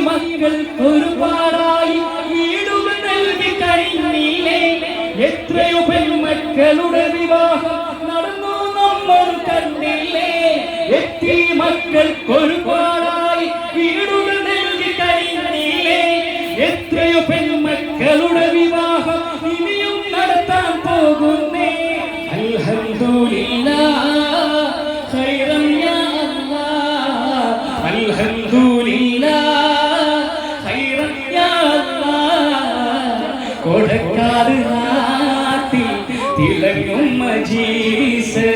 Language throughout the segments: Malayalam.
മക്കൾ ഒരുപാടായി വീടുകൾ നൽകി കഴിഞ്ഞില്ലേ എത്രയോ പെൺമക്കളുടെ വിവാഹം നടന്നു നമ്മൾ കണ്ടില്ലേ മക്കൾ ഒരുപാടായി വീടുകൾ നൽകി കഴിഞ്ഞില്ലേ എത്രയോ പെൺമക്കളുടെ വിവാഹം ഇനിയും നടത്താൻ പോകുന്നേ അൽഹംദുലില്ലാഹ് ഖൈറൻ യാ അല്ലാഹ് അൽഹംദുലില്ലാഹ് ഖൈറൻ യാ അല്ലാഹ് കൊടക്കാട് നാട്ടിൽ തിളങ്ങും മജീസ്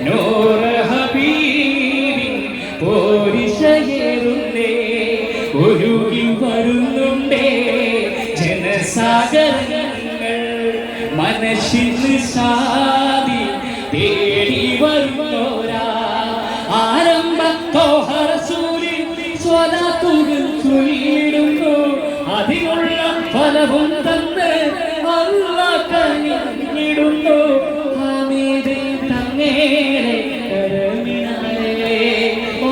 നൂർ ഹബീബിൻ പോരിശയേറുന്നേ ഒഴുകി വരുന്നുണ്ടേ ജനസാഗരങ്ങൾ മനസ്സിന് ശാന്തി തേടി വരുന്നോരാ ആരംഭ തോഹറസൂലിൽ സ്വലാത്തുകൾ ചൊല്ലിടുന്നു അതിനുള്ള ഫലവും തന്ന് അല്ലാഹ് കനിഞ്ഞിടുന്നു ഹമീദ് തങ്ങേരെ കരമിനാലേ ഓ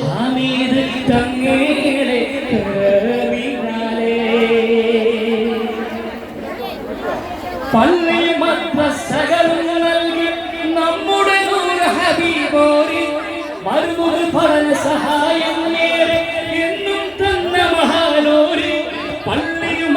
ഹമീദ് തങ്ങേരെ കരമിനാലേ പള്ളി മദ്രസകളും നൽകി നമ്മുടെ നൂർ ഹബീബോരി മറുപടി പഠന സഹായം നേരെ